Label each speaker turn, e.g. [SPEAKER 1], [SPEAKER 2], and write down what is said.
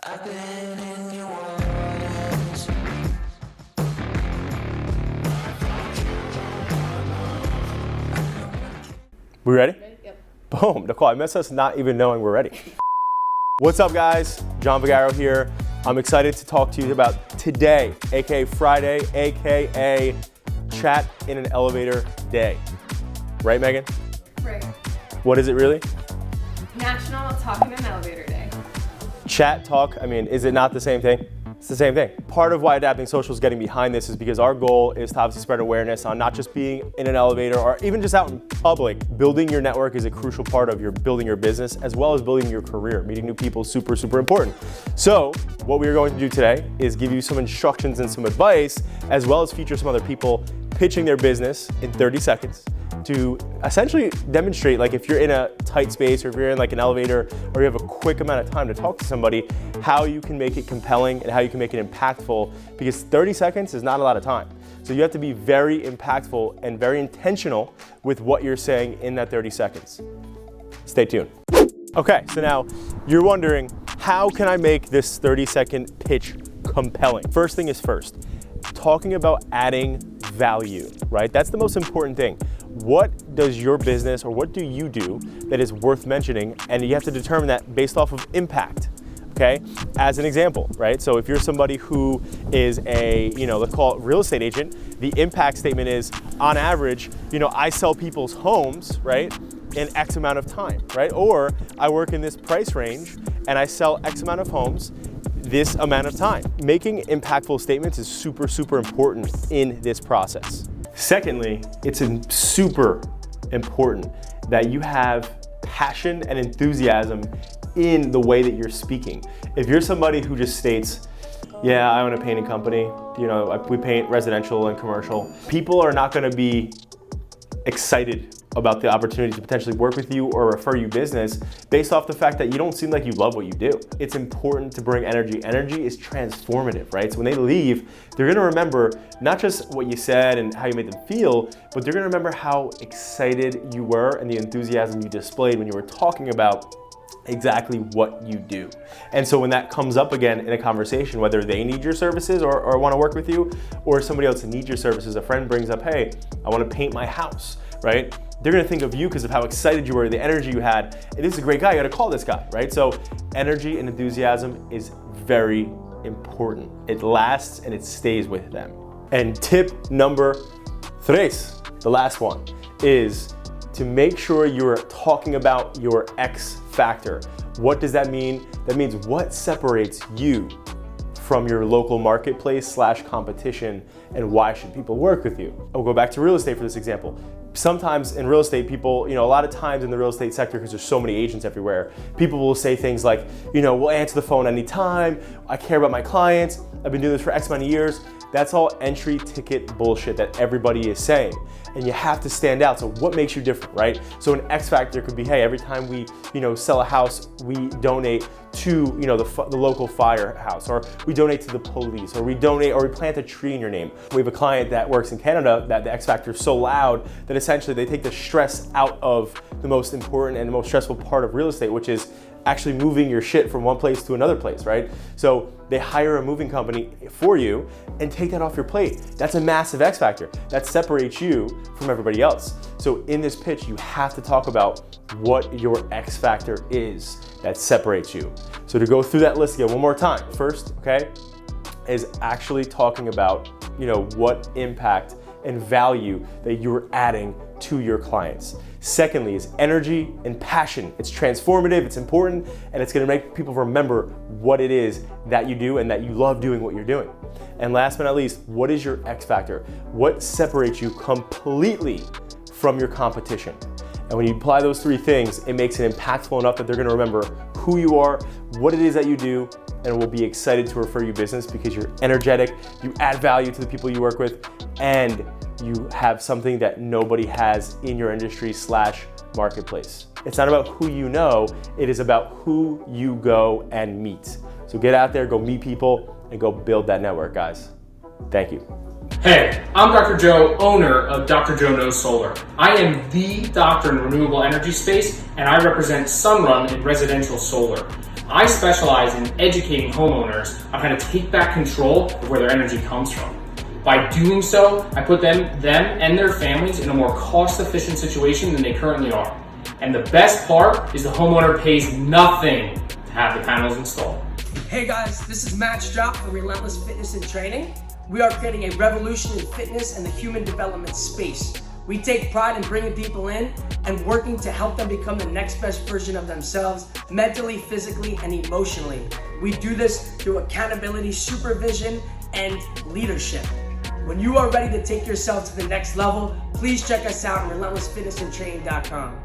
[SPEAKER 1] I've been in your waters.
[SPEAKER 2] We ready?
[SPEAKER 3] Yep.
[SPEAKER 2] Boom, Nicole, I miss us not even knowing we're ready. What's up guys? John Vagueiro here. I'm excited to talk to you about today, AKA Friday, AKA chat in an elevator day. Right, Megan?
[SPEAKER 3] Right.
[SPEAKER 2] What is it really?
[SPEAKER 3] National Talk in an Elevator Day.
[SPEAKER 2] Chat, talk, I mean, is it not the same thing? It's the same thing. Part of why Adapting Social is getting behind this is because our goal is to obviously spread awareness on not just being in an elevator or even just out in public. Building your network is a crucial part of building your business as well as building your career. Meeting new people is super, super important. So what we are going to do today is give you some instructions and some advice, as well as feature some other people pitching their business in 30 seconds to essentially demonstrate, like if you're in a tight space or if you're in like an elevator or you have a quick amount of time to talk to somebody, how you can make it compelling and how you can make it impactful, because 30 seconds is not a lot of time. So you have to be very impactful and very intentional with what you're saying in that 30 seconds. Stay tuned. Okay, so now you're wondering, how can I make this 30-second pitch compelling? First thing is first, talking about adding value, right? That's the most important thing. What does your business or what do you do that is worth mentioning? And you have to determine that based off of impact, okay? As an example, right? So if you're somebody who is a, let's call it real estate agent, the impact statement is, on average, I sell people's homes, right, in X amount of time, right? Or I work in this price range and I sell X amount of homes this amount of time. Making impactful statements is super, super important in this process. Secondly, it's super important that you have passion and enthusiasm in the way that you're speaking. If you're somebody who just states, yeah, I own a painting company, we paint residential and commercial, people are not gonna be excited about the opportunity to potentially work with you or refer you business based off the fact that you don't seem like you love what you do. It's important to bring energy. Energy is transformative, right? So when they leave, they're gonna remember not just what you said and how you made them feel, but they're gonna remember how excited you were and the enthusiasm you displayed when you were talking about exactly what you do. And so when that comes up again in a conversation, whether they need your services or wanna work with you, or somebody else needs your services, a friend brings up, hey, I wanna paint my house, right? They're gonna think of you because of how excited you were, the energy you had. And this is a great guy, you gotta call this guy, right? So energy and enthusiasm is very important. It lasts and it stays with them. And tip number 3, the last one, is to make sure you're talking about your X factor. What does that mean? That means what separates you from your local marketplace / competition, and why should people work with you? I'll go back to real estate for this example. Sometimes in real estate, people, a lot of times in the real estate sector, because there's so many agents everywhere, people will say things like, we'll answer the phone anytime, I care about my clients, I've been doing this for X amount of years. That's all entry ticket bullshit that everybody is saying. And you have to stand out. So what makes you different, right? So an X factor could be, hey, every time we, sell a house, we donate to, the local firehouse, or we donate to the police, or we plant a tree in your name. We have a client that works in Canada that the X factor is so loud that essentially they take the stress out of the most important and the most stressful part of real estate, which is actually moving your shit from one place to another place, right? So they hire a moving company for you and take that off your plate. That's a massive X factor. That separates you from everybody else. So in this pitch, you have to talk about what your X factor is that separates you. So to go through that list again one more time. First, okay, is actually talking about, what impact and value that you're adding to your clients. Secondly is energy and passion. It's transformative, it's important, and it's gonna make people remember what it is that you do and that you love doing what you're doing. And last but not least, what is your X factor? What separates you completely from your competition? And when you apply those 3 things, it makes it impactful enough that they're gonna remember who you are, what it is that you do, and will be excited to refer you business because you're energetic, you add value to the people you work with, and you have something that nobody has in your industry / marketplace. It's not about who you know, it is about who you go and meet. So get out there, go meet people, and go build that network, guys. Thank you.
[SPEAKER 4] Hey, I'm Dr. Joe, owner of Dr. Joe Knows Solar. I am the doctor in renewable energy space, and I represent Sunrun in residential solar. I specialize in educating homeowners on how to take back control of where their energy comes from. By doing so, I put them and their families in a more cost-efficient situation than they currently are. And the best part is the homeowner pays nothing to have the panels installed.
[SPEAKER 5] Hey guys, this is Matt Strout from Relentless Fitness and Training. We are creating a revolution in fitness and the human development space. We take pride in bringing people in and working to help them become the next best version of themselves, mentally, physically, and emotionally. We do this through accountability, supervision, and leadership. When you are ready to take yourself to the next level, please check us out at relentlessfitnessandtraining.com.